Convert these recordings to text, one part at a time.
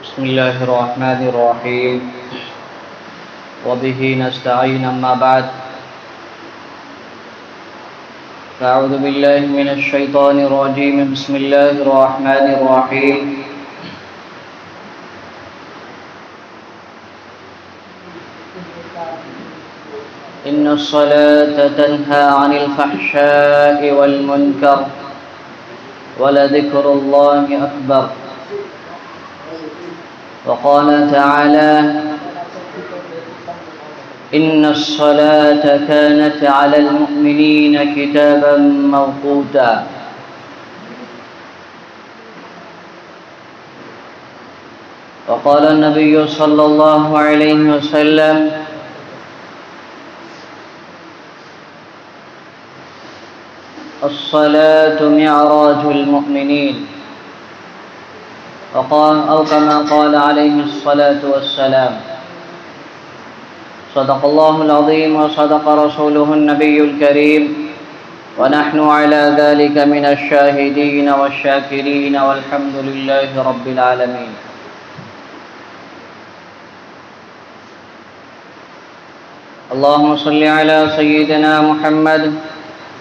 بسم الله الرحمن الرحيم وبه نستعين أما بعد فأعوذ بالله من الشيطان الرجيم بسم الله الرحمن الرحيم إن الصلاة تنهى عن الفحشاء والمنكر ولذكر الله أكبر وقال تعالى إن الصلاة كانت على المؤمنين كتابا موقوتا وقال النبي صلى الله عليه وسلم الصلاة معراج المؤمنين وقال أو كما قال عليه الصلاة والسلام صدق الله العظيم وصدق رسوله النبي الكريم ونحن على ذلك من الشاهدين والشاكرين والحمد لله رب العالمين اللهم صل على سيدنا محمد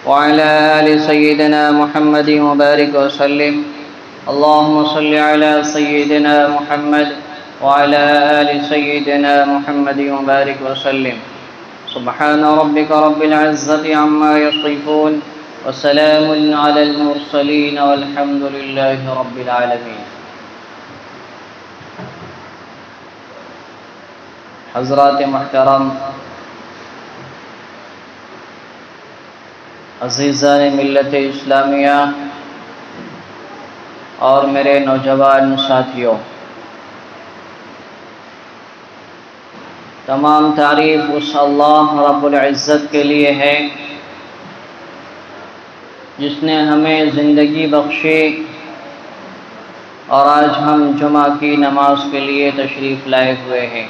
وعلى آل سيدنا محمد وبارك وسلم اللهم صل على سيدنا محمد وعلى آل سيدنا محمد وبارك وسلم سبحان ربك رب العزة عما يصفون وسلام على المرسلين والحمد لله رب العالمين حضرات محترم عزیزان ملت اسلامیہ اور میرے نوجوان ساتھیوں، تمام تعریف اس اللہ رب العزت کے لیے ہے جس نے ہمیں زندگی بخشی اور آج ہم جمعہ کی نماز کے لیے تشریف لائے ہوئے ہیں۔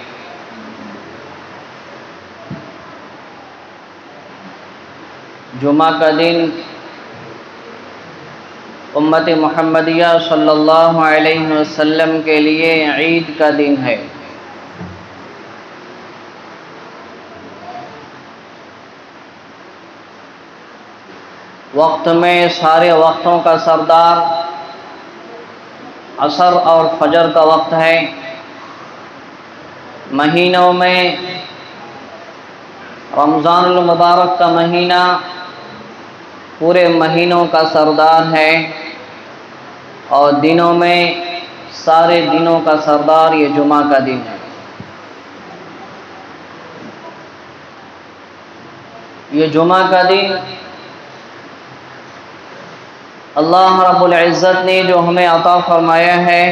جمعہ کا دن امت محمدیہ صلی اللہ علیہ وسلم کے لیے عید کا دن ہے۔ وقت میں سارے وقتوں کا سردار عصر اور فجر کا وقت ہے۔ مہینوں میں رمضان المبارک کا مہینہ پورے مہینوں کا سردار ہے، اور دنوں میں سارے دنوں کا سردار یہ جمعہ کا دن ہے۔ یہ جمعہ کا دن اللہ رب العزت نے جو ہمیں عطا فرمایا ہے،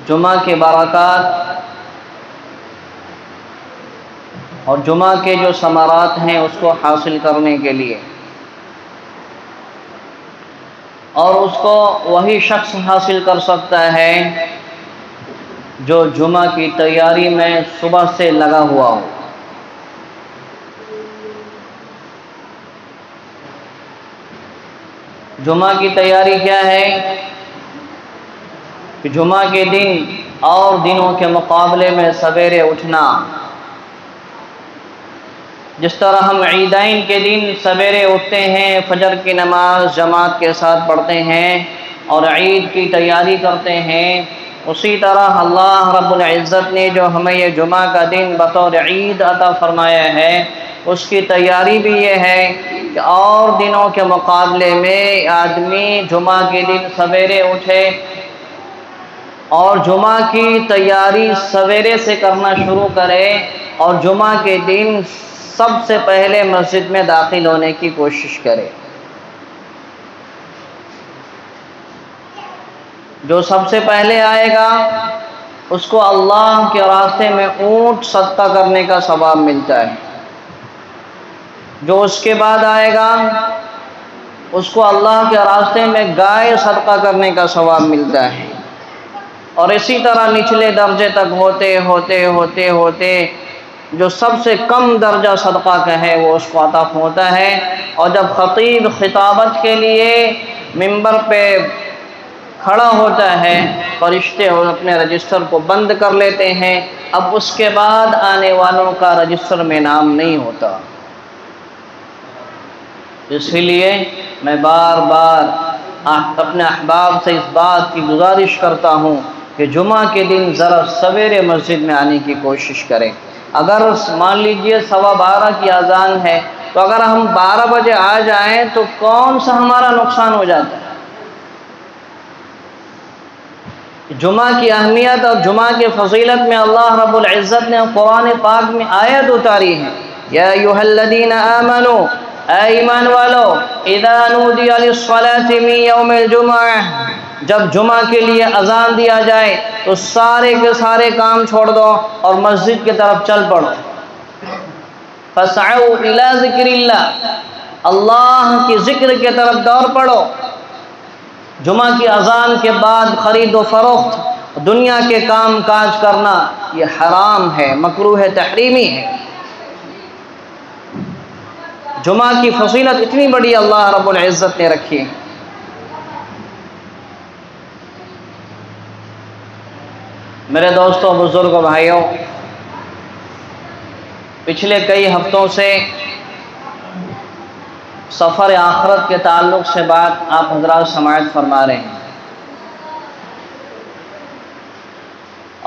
جمعہ کے برکات اور جمعہ کے جو ثمرات ہیں اس کو حاصل کرنے کے لیے، اور اس کو وہی شخص حاصل کر سکتا ہے جو جمعہ کی تیاری میں صبح سے لگا ہوا ہو۔ جمعہ کی تیاری کیا ہے کہ جمعہ کے دن اور دنوں کے مقابلے میں سویرے اٹھنا۔ جس طرح ہم عیدین کے دن سویرے اٹھتے ہیں، فجر کی نماز جماعت کے ساتھ پڑھتے ہیں اور عید کی تیاری کرتے ہیں، اسی طرح اللہ رب العزت نے جو ہمیں یہ جمعہ کا دن بطور عید عطا فرمایا ہے، اس کی تیاری بھی یہ ہے کہ اور دنوں کے مقابلے میں آدمی جمعہ کے دن سویرے اٹھے اور جمعہ کی تیاری سویرے سے کرنا شروع کرے، اور جمعہ کے دن سب سے پہلے مسجد میں داخل ہونے کی کوشش کرے۔ جو سب سے پہلے آئے گا اس کو اللہ کے راستے میں اونٹ صدقہ کرنے کا ثواب ملتا ہے، جو اس کے بعد آئے گا اس کو اللہ کے راستے میں گائے صدقہ کرنے کا ثواب ملتا ہے، اور اسی طرح نچلے درجے تک ہوتے ہوتے ہوتے ہوتے جو سب سے کم درجہ صدقہ کا ہے وہ اس کو عطا ہوتا ہے۔ اور جب خطیب خطابت کے لیے ممبر پہ کھڑا ہوتا ہے، فرشتے اپنے رجسٹر کو بند کر لیتے ہیں، اب اس کے بعد آنے والوں کا رجسٹر میں نام نہیں ہوتا۔ اسی لیے میں بار بار اپنے احباب سے اس بات کی گزارش کرتا ہوں کہ جمعہ کے دن ذرا سویرے مسجد میں آنے کی کوشش کریں۔ اگر مان لیجئے 12:15 کی اذان ہے تو اگر ہم 12 بجے آ جائیں تو کون سا ہمارا نقصان ہو جاتا ہے؟ جمعہ کی اہمیت اور جمعہ کے فضیلت میں اللہ رب العزت نے قرآن پاک میں آیت اتاری ہے، یا ایھا الذین آمنوا، اے ایمان والو، اذا نودی للصلاۃ من یوم الجمعہ، جب جمعہ کے لیے اذان دیا جائے تو سارے کے سارے کام چھوڑ دو اور مسجد کی طرف چل پڑو۔ فاسعوا الی ذکر اللہ، اللہ کی ذکر کی طرف دوڑ پڑو۔ جمعہ کی اذان کے بعد خرید و فروخت، دنیا کے کام کاج کرنا یہ حرام ہے، مکروہ تحریمی ہے۔ جمعہ کی فضیلت اتنی بڑی اللہ رب العزت نے رکھی۔ میرے دوستوں، بزرگوں، بھائیوں، پچھلے کئی ہفتوں سے سفر آخرت کے تعلق سے بات آپ حضرات سماعت فرما رہے ہیں،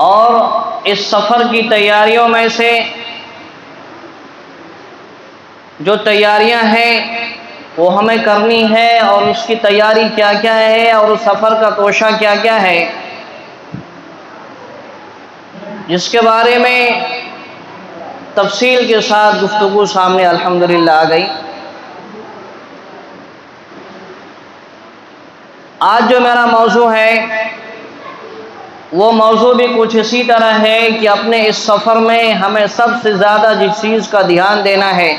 اور اس سفر کی تیاریوں میں سے جو تیاریاں ہیں وہ ہمیں کرنی ہے، اور اس کی تیاری کیا کیا ہے، اور اس سفر کا توشہ کیا کیا ہے، جس کے بارے میں تفصیل کے ساتھ گفتگو سامنے الحمدللہ آ گئی۔ آج جو میرا موضوع ہے وہ موضوع بھی کچھ اسی طرح ہے کہ اپنے اس سفر میں ہمیں سب سے زیادہ جس چیز کا دھیان دینا ہے،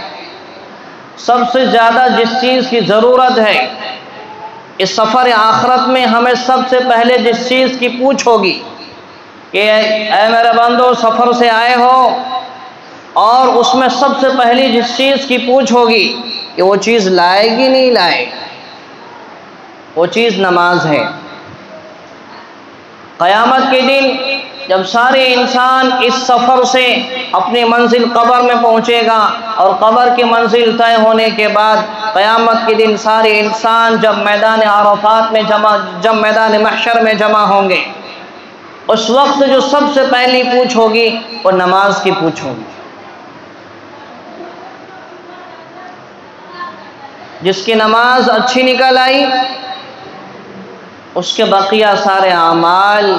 سب سے زیادہ جس چیز کی ضرورت ہے، اس سفر آخرت میں ہمیں سب سے پہلے جس چیز کی پوچھ ہوگی کہ اے میرے بندو، سفر سے آئے ہو، اور اس میں سب سے پہلی جس چیز کی پوچھ ہوگی کہ وہ چیز لائے گی نہیں لائے، وہ چیز نماز ہے۔ قیامت کے دن جب سارے انسان اس سفر سے اپنی منزل قبر میں پہنچے گا، اور قبر کی منزل طے ہونے کے بعد قیامت کے دن سارے انسان جب میدان عرفات میں جب میدان محشر میں جمع ہوں گے، اس وقت جو سب سے پہلی پوچھ ہوگی وہ نماز کی پوچھ ہوگی۔ جس کی نماز اچھی نکل آئی اس کے بقیہ سارے اعمال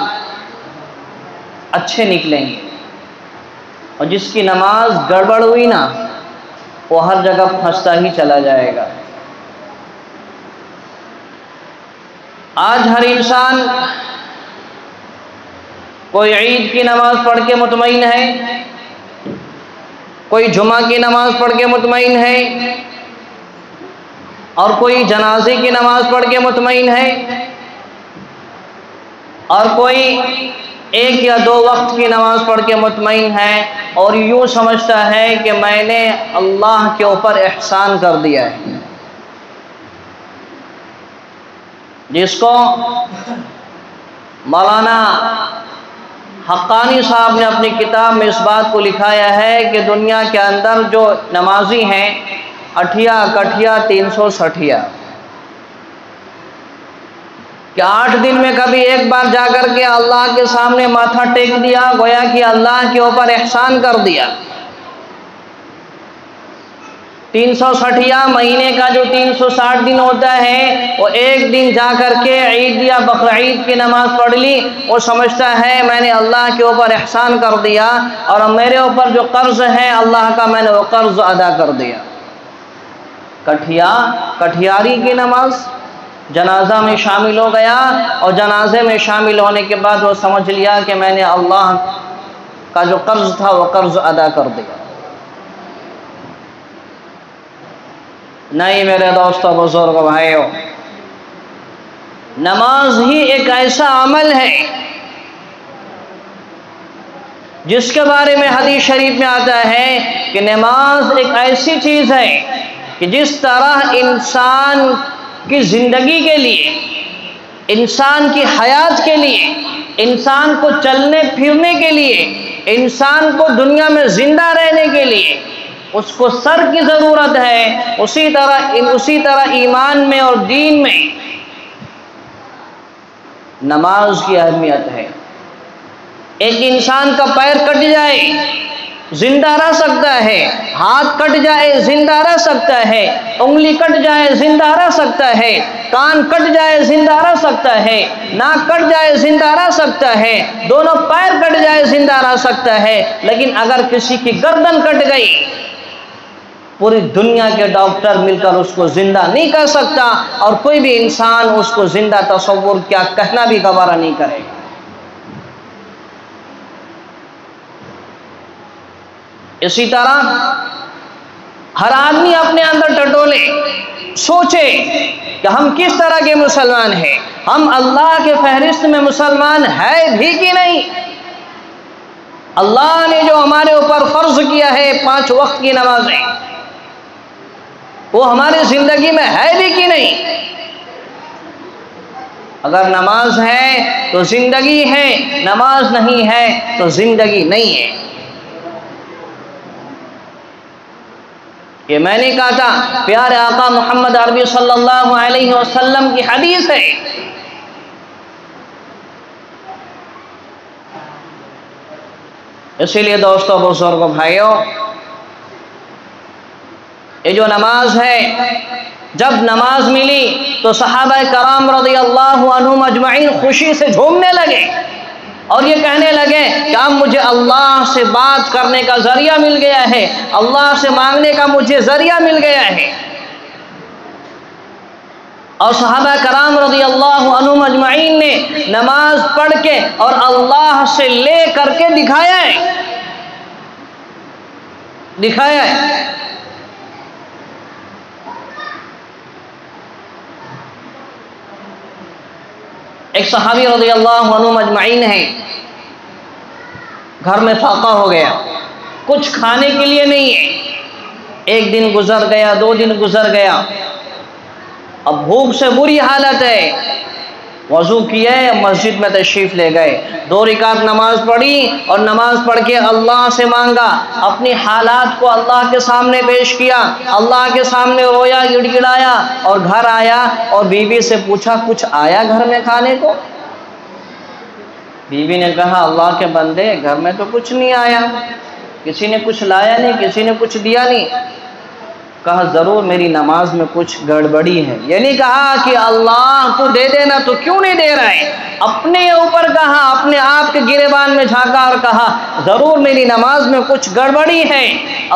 اچھے نکلیں گے، اور جس کی نماز گڑبڑ ہوئی نا، وہ ہر جگہ پھنستا ہی چلا جائے گا۔ آج ہر انسان کوئی عید کی نماز پڑھ کے مطمئن ہے، کوئی جمعہ کی نماز پڑھ کے مطمئن ہے، اور کوئی جنازے کی نماز پڑھ کے مطمئن ہے، اور کوئی 1 یا 2 وقت کی نماز پڑھ کے مطمئن ہے، اور یوں سمجھتا ہے کہ میں نے اللہ کے اوپر احسان کر دیا ہے۔ جس کو مولانا حقانی صاحب نے اپنی کتاب میں اس بات کو لکھایا ہے کہ دنیا کے اندر جو نمازی ہیں، اٹھیا کٹھیا 360، کہ 8 دن میں کبھی ایک بار جا کر کے اللہ کے سامنے ماتھا ٹیک دیا، گویا کہ اللہ کے اوپر احسان کر دیا۔ 360 مہینے کا جو 360 دن ہوتا ہے، وہ ایک دن جا کر کے عید یا بقرعید کی نماز پڑھ لی، وہ سمجھتا ہے میں نے اللہ کے اوپر احسان کر دیا، اور میرے اوپر جو قرض ہے اللہ کا، میں نے وہ قرض ادا کر دیا۔ کٹھیاری کی نماز جنازہ میں شامل ہو گیا، اور جنازے میں شامل ہونے کے بعد وہ سمجھ لیا کہ میں نے اللہ کا جو قرض تھا وہ قرض ادا کر دیا۔ نہیں میرے دوستوں، بزرگوں، بھائیوں، نماز ہی ایک ایسا عمل ہے جس کے بارے میں حدیث شریف میں آتا ہے کہ نماز ایک ایسی چیز ہے کہ جس طرح انسان کی زندگی کے لیے انسان کی حیات کے لیے، انسان کو چلنے پھرنے کے لیے، انسان کو دنیا میں زندہ رہنے کے لیے اس کو سر کی ضرورت ہے، اسی طرح ایمان میں اور دین میں نماز کی اہمیت ہے۔ ایک انسان کا پیر کٹ جائے زندہ رہ سکتا ہے، ہاتھ کٹ جائے زندہ رہ سکتا ہے، انگلی کٹ جائے زندہ رہ سکتا ہے، کان کٹ جائے زندہ رہ سکتا ہے، ناک کٹ جائے زندہ رہ سکتا ہے، دونوں پیر کٹ جائے زندہ رہ سکتا ہے، لیکن اگر کسی کی گردن کٹ گئی پوری دنیا کے ڈاکٹر مل کر اس کو زندہ نہیں کر سکتا، اور کوئی بھی انسان اس کو زندہ تصور کیا کہنا بھی گوارا نہیں کرے گا۔ اسی طرح ہر آدمی اپنے اندر ٹٹولے، سوچے کہ ہم کس طرح کے مسلمان ہیں، ہم اللہ کے فہرست میں مسلمان ہے بھی کہ نہیں، اللہ نے جو ہمارے اوپر فرض کیا ہے 5 وقت کی نمازیں، وہ ہماری زندگی میں ہے بھی کہ نہیں۔ اگر نماز ہے تو زندگی ہے، نماز نہیں ہے تو زندگی نہیں ہے۔ یہ میں نے کہا تھا، پیارے آقا محمد عربی صلی اللہ علیہ وسلم کی حدیث ہے۔ اسی لیے دوستو، بزرگوں، بھائیوں، یہ جو نماز ہے، جب نماز ملی تو صحابہ کرام رضی اللہ عنہم اجمعین خوشی سے جھومنے لگے اور یہ کہنے لگے کہ اب مجھے اللہ سے بات کرنے کا ذریعہ مل گیا ہے، اللہ سے مانگنے کا مجھے ذریعہ مل گیا ہے۔ اور صحابہ کرام رضی اللہ عنہم اجمعین نے نماز پڑھ کے اور اللہ سے لے کر کے دکھایا ہے۔ ایک صحابی رضی اللہ عنہ اجمعین ہے، گھر میں فاقہ ہو گیا، کچھ کھانے کے لیے نہیں ہے۔ 1 دن گزر گیا، 2 دن گزر گیا، اب بھوک سے بری حالت ہے۔ وضو کیے، مسجد میں تشریف لے گئے، 2 رکعت نماز پڑھی اور نماز پڑھ کے اللہ سے مانگا، اپنی حالات کو اللہ کے سامنے پیش کیا، اللہ کے سامنے رویا، گڑ گڑایا، اور گھر آیا اور بیوی سے پوچھا کچھ آیا گھر میں کھانے کو؟ بیوی نے کہا اللہ کے بندے، گھر میں تو کچھ نہیں آیا، کسی نے کچھ لایا نہیں، کسی نے کچھ دیا نہیں۔ کہا ضرور میری نماز میں کچھ گڑبڑی ہے۔ یہ نہیں کہا کہ اللہ تو دے دینا، تو کیوں نہیں دے رہا ہے، اپنے اوپر کہا، اپنے آپ کے گریبان میں جھانکا اور کہا ضرور میری نماز میں کچھ گڑبڑی ہے۔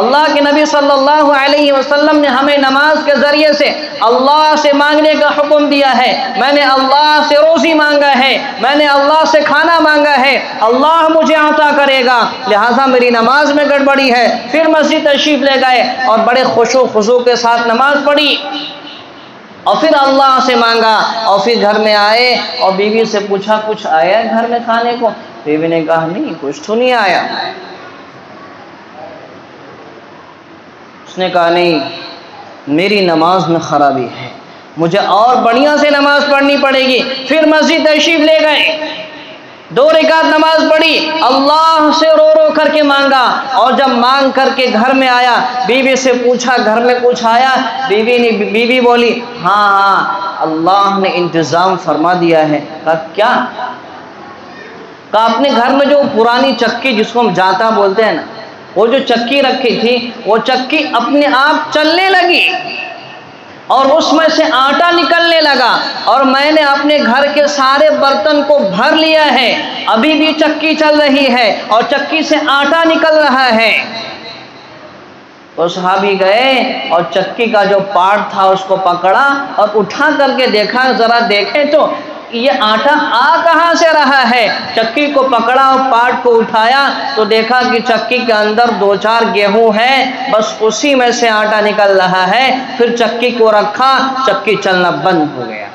اللہ کے نبی صلی اللہ علیہ وسلم نے ہمیں نماز کے ذریعے سے اللہ سے مانگنے کا حکم دیا ہے۔ میں نے اللہ سے روزی مانگا ہے، میں نے اللہ سے کھانا مانگا ہے، اللہ مجھے عطا کرے گا، لہٰذا میری نماز میں گڑبڑی ہے۔ پھر مسجد تشریف لے گئے اور بڑے خشوع و خضوع کے ساتھ نماز پڑھی اور پھر اللہ سے مانگا، اور پھر گھر میں آئے اور بیوی سے پوچھا کچھ آیا گھر میں کھانے کو؟ بیوی نے کہا نہیں، کچھ تو نہیں آیا۔ اس نے کہا نہیں، میری نماز میں خرابی ہے، مجھے اور بڑھیا سے نماز پڑھنی پڑے گی۔ پھر مسجد تشریف لے گئے، 2 رکعت نماز پڑھی، اللہ سے رو رو کر کے مانگا، اور جب مانگ کر کے گھر میں آیا، بیوی سے پوچھا گھر میں کچھ آیا؟ بیوی بولی ہاں اللہ نے انتظام فرما دیا ہے۔ کہا کیا؟ کہا اپنے گھر میں جو پرانی چکی جس کو ہم جاتا بولتے ہیں نا، وہ جو چکی رکھی تھی، وہ چکی اپنے آپ چلنے لگی اور اس میں سے آٹا نکلنے لگا، اور میں نے اپنے گھر کے سارے برتن کو بھر لیا ہے، ابھی بھی چکی چل رہی ہے اور چکی سے آٹا نکل رہا ہے۔ وہ صحابی گئے اور چکی کا جو پارٹ تھا اس کو پکڑا اور اٹھا کر کے دیکھا، ذرا دیکھیں تو یہ آٹا کہاں سے رہا ہے۔ چکی کو پکڑا اور پارٹ کو اٹھایا تو دیکھا کہ چکی کے اندر 2-4 گیہوں ہے، بس اسی میں سے آٹا نکل رہا ہے۔ پھر چکی کو رکھا، چکی چلنا بند ہو گیا۔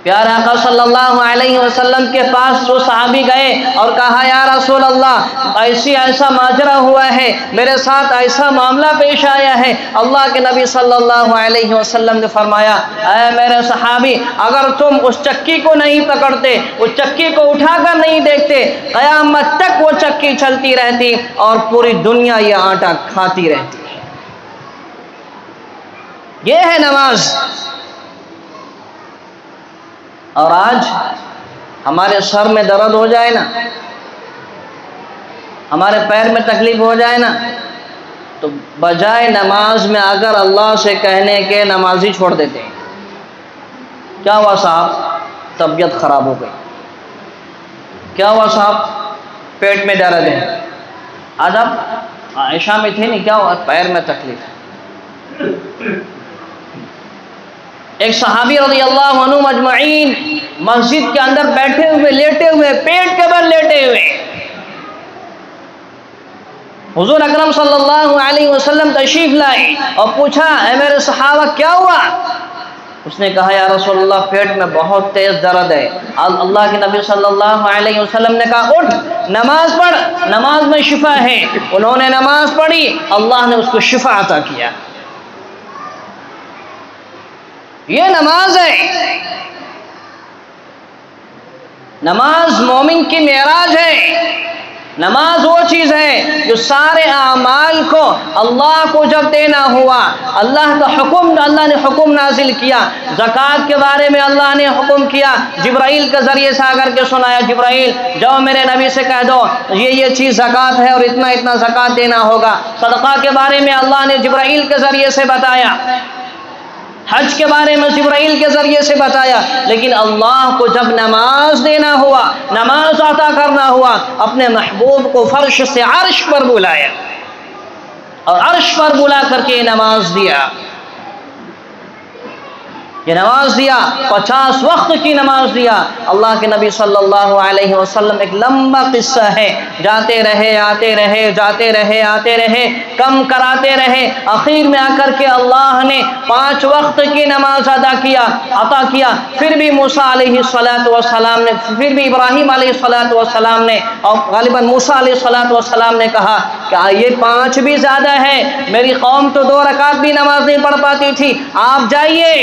پیارے آقا صلی اللہ علیہ وسلم کے پاس وہ صحابی گئے اور کہا یا رسول اللہ ایسا ماجرا ہوا ہے، میرے ساتھ ایسا معاملہ پیش آیا ہے۔ اللہ کے نبی صلی اللہ علیہ وسلم نے فرمایا اے میرے صحابی، اگر تم اس چکی کو نہیں پکڑتے، اس چکی کو اٹھا کر نہیں دیکھتے، قیامت تک وہ چکی چلتی رہتی اور پوری دنیا یہ آٹا کھاتی رہتی۔ یہ ہے نماز۔ اور آج ہمارے سر میں درد ہو جائے نا، ہمارے پیر میں تکلیف ہو جائے نا، تو بجائے نماز میں اگر اللہ سے کہنے کے نمازی چھوڑ دیتے ہیں، کیا ہوا صاحب طبیعت خراب ہو گئی، کیا ہوا صاحب پیٹ میں درد ہے، آج آپ عائشہ میں تھے نہیں، کیا ہوا پیر میں تکلیف ہے۔ ایک صحابی رضی اللہ عنہ مجمعین مسجد کے اندر بیٹھے ہوئے، لیٹے ہوئے، پیٹ کے بل لیٹے ہوئے، حضور اکرم صلی اللہ علیہ وسلم تشریف لائے اور پوچھا اے میرے صحابہ کیا ہوا؟ اس نے کہا یا رسول اللہ پیٹ میں بہت تیز درد ہے۔ اللہ کے نبی صلی اللہ علیہ وسلم نے کہا اٹھ نماز پڑھ، نماز میں شفا ہے۔ انہوں نے نماز پڑھی، اللہ نے اس کو شفا عطا کیا۔ یہ نماز ہے، نماز مومن کی معراج ہے۔ نماز وہ چیز ہے جو سارے اعمال کو اللہ کو جب دینا ہوا، اللہ نے حکم نازل کیا۔ زکوٰۃ کے بارے میں اللہ نے حکم کیا، جبرائیل کے ذریعے سے آ کر کے سنایا، جبرائیل جاؤ میرے نبی سے کہہ دو یہ چیز زکوٰۃ ہے اور اتنا اتنا زکوٰۃ دینا ہوگا۔ صدقہ کے بارے میں اللہ نے جبرائیل کے ذریعے سے بتایا، حج کے بارے میں جبرائیل کے ذریعے سے بتایا، لیکن اللہ کو جب نماز دینا ہوا، نماز عطا کرنا ہوا، اپنے محبوب کو فرش سے عرش پر بلایا اور عرش پر بلا کر کے نماز دیا۔ یہ نماز دیا، 50 وقت کی نماز دیا۔ اللہ کے نبی صلی اللہ علیہ وسلم ایک لمبا قصہ ہے، جاتے رہے آتے رہے، جاتے رہے آتے رہے، کم کراتے رہے، آخر میں آ کر کے اللہ نے 5 وقت کی نماز عطا کیا۔ پھر بھی موسیٰ علیہ السلام نے، پھر بھی ابراہیم علیہ السلام نے اور غالباً موسیٰ علیہ السلام نے کہا کہ یہ 5 بھی زیادہ ہے، میری قوم تو 2 رکعت بھی نماز نہیں پڑھ پاتی تھی، آپ جائیے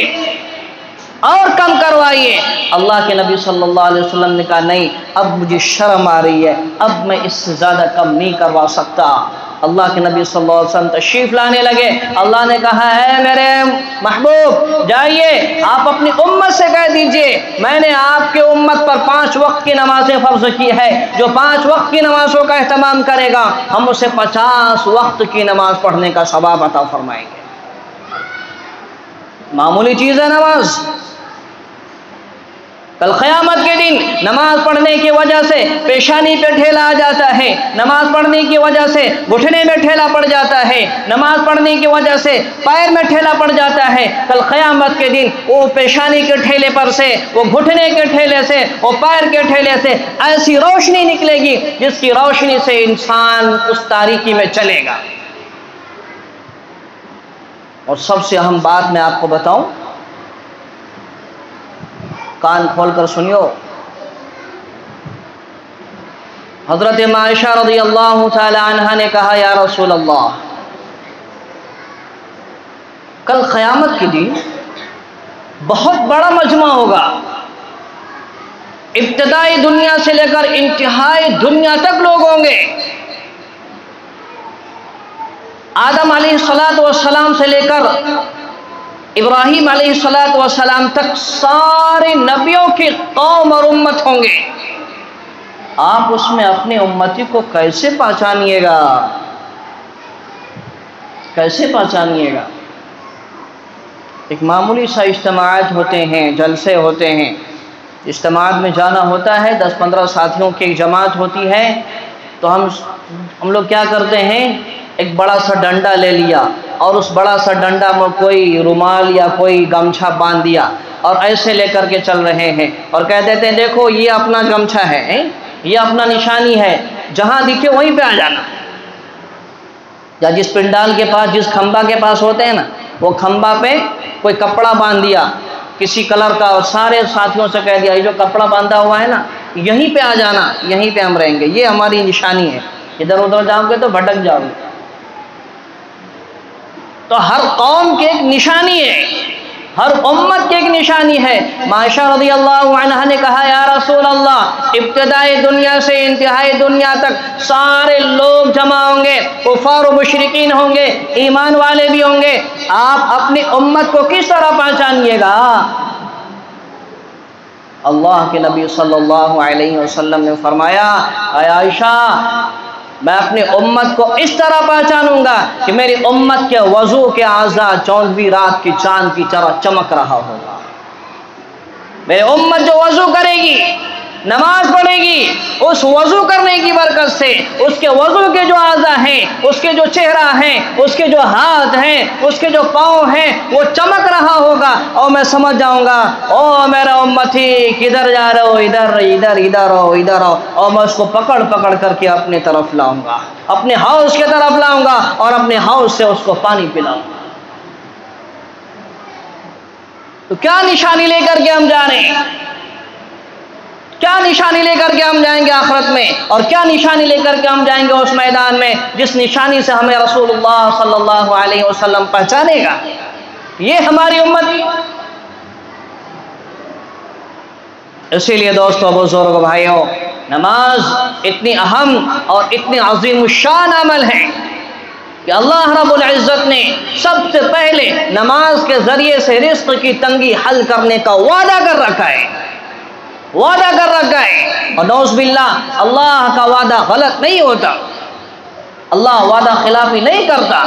اور کم کروائیے۔ اللہ کے نبی صلی اللہ علیہ وسلم نے کہا نہیں، اب مجھے شرم آ رہی ہے، اب میں اس سے زیادہ کم نہیں کروا سکتا۔ اللہ کے نبی صلی اللہ علیہ وسلم تشریف لانے لگے۔ اللہ نے کہا ہے میرے محبوب جائیے، آپ اپنی امت سے کہہ دیجئے میں نے آپ کے امت پر 5 وقت کی نمازیں فرض کی ہے، جو 5 وقت کی نمازوں کا اہتمام کرے گا ہم اسے 50 وقت کی نماز پڑھنے کا ثواب عطا فرمائیں گے۔ معمولی چیز ہے نماز۔ کل قیامت کے دن نماز پڑھنے کی وجہ سے پیشانی پہ ٹھیلا آ جاتا ہے، نماز پڑھنے کی وجہ سے گھٹنے میں ٹھیلا پڑ جاتا ہے، نماز پڑھنے کی وجہ سے پیر میں ٹھیلا پڑ جاتا ہے۔ کل قیامت کے دن وہ پیشانی کے ٹھیلے پر سے، وہ گھٹنے کے ٹھیلے سے، وہ پیر کے ٹھیلے سے ایسی روشنی نکلے گی جس کی روشنی سے انسان اس تاریکی میں چلے گا۔ اور سب سے اہم بات میں آپ کو بتاؤں، کان کھول کر سنیو، حضرت عائشہ رضی اللہ تعالی عنہا نے کہا یا رسول اللہ کل قیامت کے دن بہت بڑا مجمع ہوگا، ابتدائی دنیا سے لے کر انتہائی دنیا تک لوگ ہوں گے، آدم علیہ السلام سے لے کر ابراہیم علیہ السلام تک سارے نبیوں کی قوم اور امت ہوں گے۔ آپ اس میں اپنے امتی کو کیسے پہچانیے گا؟ کیسے پہچانیے گا؟ ایک معمولی سا اجتماعات ہوتے ہیں، جلسے ہوتے ہیں، اجتماعات میں جانا ہوتا ہے، 10-15 ساتھیوں کی ایک جماعت ہوتی ہے، تو ہم لوگ کیا کرتے ہیں، ایک بڑا سا ڈنڈا لے لیا اور اس بڑا سا ڈنڈا میں کوئی رومال یا کوئی گمچھا باندھ دیا اور ایسے لے کر کے چل رہے ہیں اور کہہ دیتے ہیں دیکھو یہ اپنا گمچھا ہے، یہ اپنا نشانی ہے، جہاں دکھے وہیں پہ آ جانا۔ یا جس پنڈال کے پاس، جس کھمبا کے پاس ہوتے ہیں نا، وہ کھمبا پہ کوئی کپڑا باندھ دیا کسی کلر کا، اور سارے ساتھیوں سے کہہ دیا یہ جو کپڑا باندھا ہوا ہے نا یہیں پہ آ جانا، یہیں پہ ہم رہیں گے، یہ ہماری نشانی ہے، ادھر ادھر جاؤ گے تو بھٹک جاؤ گے۔ تو ہر قوم کی ایک نشانی ہے، ہر امت کی ایک نشانی ہے۔ عائشہ رضی اللہ عنہا نے کہا یا رسول اللہ، ابتدائی دنیا سے انتہائی دنیا تک سارے لوگ جمع ہوں گے، کفار و مشرکین ہوں گے، ایمان والے بھی ہوں گے، آپ اپنی امت کو کس طرح پہچانیے گا؟ اللہ کے نبی صلی اللہ علیہ وسلم نے فرمایا اے عائشہ، میں اپنی امت کو اس طرح پہچانوں گا کہ میری امت کے وضو کے اعضاء 14ویں رات کی چاند کی طرح چمک رہا ہوگا۔ میری امت جو وضو کرے گی، نماز پڑھے گی، اس وضو کرنے کی برکت سے اس کے وضو کے جو اعضاء ہیں، اس کے جو چہرہ ہیں، اس کے جو ہاتھ ہیں، اس کے جو پاؤں ہیں، وہ چمک رہا ہوگا، اور میں سمجھ جاؤں گا او میرا امتی کدھر جا رہے ہو، ادھر ادھر ادھر ہو ادھر ہو، اور میں اس کو پکڑ پکڑ کر کے اپنے طرف لاؤں گا، اپنے حوض کی طرف لاؤں گا، اور اپنے حوض سے اس کو پانی پلاؤں گا۔ تو کیا نشانی لے کر کے ہم جا رہے ہیں؟ کیا نشانی لے کر کے ہم جائیں گے آخرت میں، اور کیا نشانی لے کر کے ہم جائیں گے اس میدان میں جس نشانی سے ہمیں رسول اللہ صلی اللہ علیہ وسلم پہچانے گا؟ یہ ہماری امت ہے۔ اسی لیے دوستو، بزرگ بھائیوں، نماز اتنی اہم اور اتنی عظیم الشان عمل ہے کہ اللہ رب العزت نے سب سے پہلے نماز کے ذریعے سے رزق کی تنگی حل کرنے کا وعدہ کر رکھا ہے، وعدہ کر رکھا ہے۔ اور نعوذ باللہ، اللہ کا وعدہ غلط نہیں ہوتا، اللہ وعدہ خلافی نہیں کرتا۔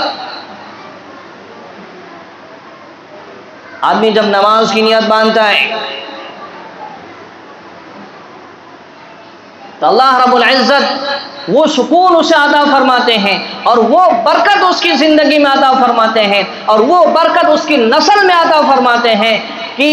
آدمی جب نماز کی نیت باندھتا ہے تو اللہ رب العزت وہ سکون اسے عطا فرماتے ہیں، اور وہ برکت اس کی زندگی میں عطا فرماتے ہیں، اور وہ برکت اس کی نسل میں عطا فرماتے ہیں کہ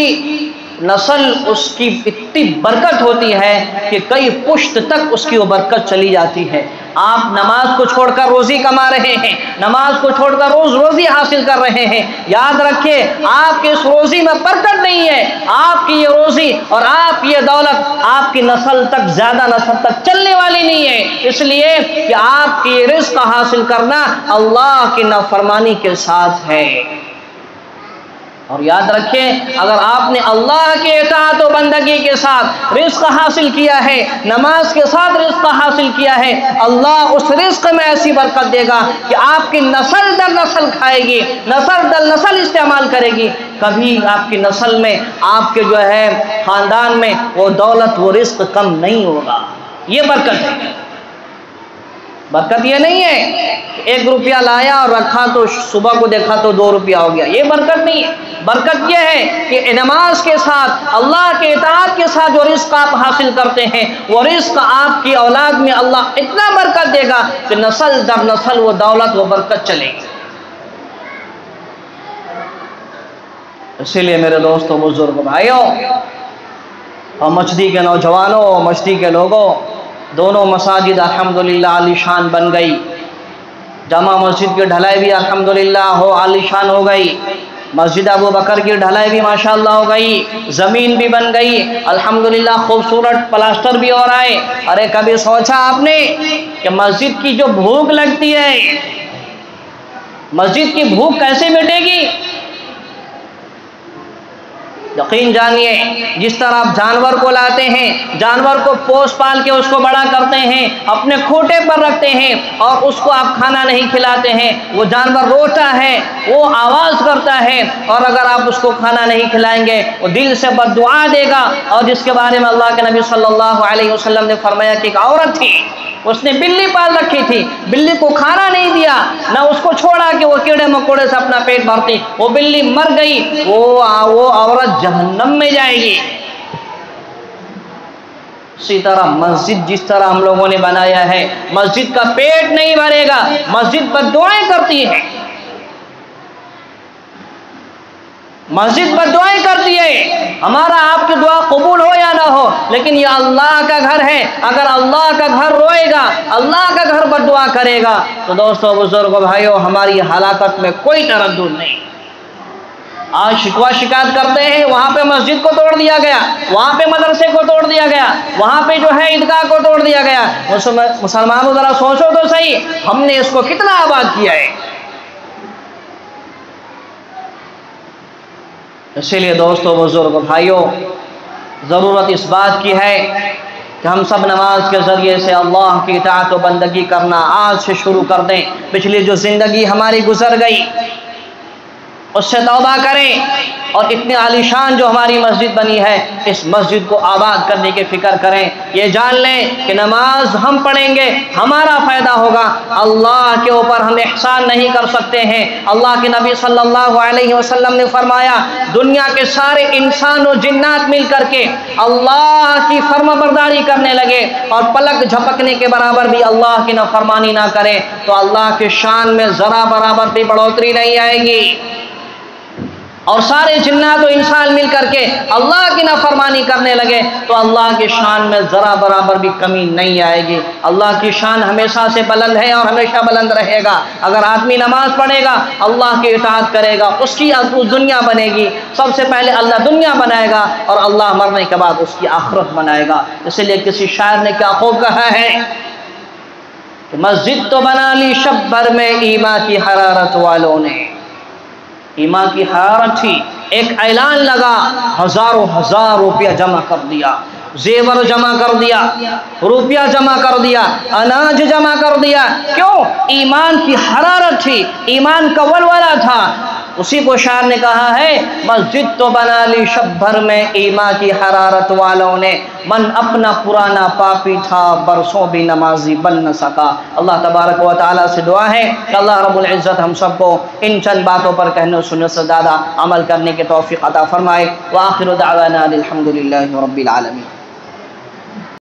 نسل اس کی اتنی برکت ہوتی ہے کہ کئی پشت تک اس کی وہ برکت چلی جاتی ہے۔ آپ نماز کو چھوڑ کر روزی کما رہے ہیں، نماز کو چھوڑ کر روزی حاصل کر رہے ہیں، یاد رکھیے آپ کی اس روزی میں برکت نہیں ہے، آپ کی یہ روزی اور آپ کی یہ دولت آپ کی نسل تک، زیادہ نسل تک چلنے والی نہیں ہے، اس لیے کہ آپ کی رزق حاصل کرنا اللہ کی نافرمانی کے ساتھ ہے۔ اور یاد رکھیں، اگر آپ نے اللہ کے اطاعت و بندگی کے ساتھ رزق حاصل کیا ہے، نماز کے ساتھ رزق حاصل کیا ہے، اللہ اس رزق میں ایسی برکت دے گا کہ آپ کی نسل در نسل کھائے گی، نسل در نسل استعمال کرے گی، کبھی آپ کی نسل میں، آپ کے جو ہے خاندان میں وہ دولت، وہ رزق کم نہیں ہوگا۔ یہ برکت ہے۔ برکت یہ نہیں ہے کہ 1 روپیہ لایا اور رکھا تو صبح کو دیکھا تو 2 روپیہ ہو گیا، یہ برکت نہیں ہے۔ برکت یہ ہے کہ نماز کے ساتھ، اللہ کے اطاعت کے ساتھ جو رزق آپ حاصل کرتے ہیں، وہ رزق آپ کی اولاد میں اللہ اتنا برکت دے گا کہ نسل در نسل وہ دولت، وہ برکت چلے گی۔ اسی لیے میرے دوستوں، بزرگ بھائیوں اور مچھلی کے نوجوانوں، مچھلی کے لوگوں، دونوں مساجد الحمدللہ عالی شان بن گئی۔ جامع مسجد کی ڈھلائی بھی الحمدللہ عالی شان ہو گئی، مسجد ابو بکر کی ڈھلائی بھی ماشاءاللہ ہو گئی، زمین بھی بن گئی الحمدللہ، خوبصورت پلاسٹر بھی ہو رہا ہے۔ ارے کبھی سوچا آپ نے کہ مسجد کی جو بھوک لگتی ہے، مسجد کی بھوک کیسے مٹے گی؟ یقین جانیے، جس طرح آپ جانور کو لاتے ہیں، جانور کو پوس پال کے اس کو بڑا کرتے ہیں، اپنے کھوٹے پر رکھتے ہیں، اور اس کو آپ کھانا نہیں کھلاتے ہیں، وہ جانور روتا ہے، وہ آواز کرتا ہے، اور اگر آپ اس کو کھانا نہیں کھلائیں گے وہ دل سے بد دعا دے گا۔ اور جس کے بارے میں اللہ کے نبی صلی اللہ علیہ وسلم نے فرمایا کہ ایک عورت تھی، اس نے بلی پال رکھی تھی، بلی کو کھانا نہیں دیا، نہ اس کو چھوڑا کہ وہ کیڑے مکوڑے سے اپنا پیٹ بھرتی، وہ بلی مر گئی، وہ عورت جہنم میں جائے گی۔ اسی طرح مسجد جس طرح ہم لوگوں نے بنایا ہے، مسجد کا پیٹ نہیں بھرے گا، مسجد بد دعائیں کرتی ہے، مسجد بد دعائیں کرتی ہے۔ ہمارا آپ کی دعا قبول ہو یا نہ ہو، لیکن یہ اللہ کا گھر ہے، اگر اللہ کا گھر روئے گا، اللہ کا گھر بد دعا کرے گا تو دوستو، بزرگو، بھائیو، ہماری ہلاکت میں کوئی تردد نہیں۔ آج شکوہ شکایت کرتے ہیں، وہاں پہ مسجد کو توڑ دیا گیا، وہاں پہ مدرسے کو توڑ دیا گیا، وہاں پہ جو ہے عیدگاہ کو توڑ دیا گیا۔ مسلمانوں ذرا سوچو تو صحیح، ہم نے اس کو کتنا آباد کیا ہے۔ اسی لیے دوستو، بزرگ بھائیوں، ضرورت اس بات کی ہے کہ ہم سب نماز کے ذریعے سے اللہ کی اطاعت و بندگی کرنا آج سے شروع کر دیں۔ پچھلی جو زندگی ہماری گزر گئی اس سے توبہ کریں، اور اتنی عالیشان جو ہماری مسجد بنی ہے اس مسجد کو آباد کرنے کی فکر کریں۔ یہ جان لیں کہ نماز ہم پڑھیں گے ہمارا فائدہ ہوگا، اللہ کے اوپر ہم احسان نہیں کر سکتے ہیں۔ اللہ کے نبی صلی اللہ علیہ وسلم نے فرمایا، دنیا کے سارے انسان و جنات مل کر کے اللہ کی فرما برداری کرنے لگے اور پلک جھپکنے کے برابر بھی اللہ کی نافرمانی نہ کریں تو اللہ کے شان میں ذرا برابر بھی بڑھوتری نہیں آئے گی، اور سارے جنات و انسان مل کر کے اللہ کی نافرمانی کرنے لگے تو اللہ کی شان میں ذرا برابر بھی کمی نہیں آئے گی۔ اللہ کی شان ہمیشہ سے بلند ہے اور ہمیشہ بلند رہے گا۔ اگر آدمی نماز پڑھے گا، اللہ کی اطاعت کرے گا، اس کی دنیا بنے گی۔ سب سے پہلے اللہ دنیا بنائے گا اور اللہ مرنے کے بعد اس کی آخرت بنائے گا۔ اس لیے کسی شاعر نے کیا خوب کہا ہے کہ مسجد تو بنا لی شب بھر میں ایمان کی حرارت والوں نے۔ ایمان کی حرارت تھی، ایک اعلان لگا، ہزاروں ہزار روپیہ جمع کر دیا، زیور جمع کر دیا، روپیہ جمع کر دیا، اناج جمع کر دیا۔ کیوں؟ ایمان کی حرارت تھی، ایمان کا ولولہ تھا۔ اسی کو شاعر نے کہا ہے، مسجد تو بنا لی شب بھر میں ایمان کی حرارت والوں نے، من اپنا پرانا پاپی تھا برسوں بھی نمازی بن نہ سکا۔ اللہ تبارک و تعالیٰ سے دعا ہے کہ اللہ رب العزت ہم سب کو ان چند باتوں پر کہنے و سننے سے زیادہ عمل کرنے کے توفیق عطا فرمائے۔ وآخر دعوانا الحمد للہ رب العالمین۔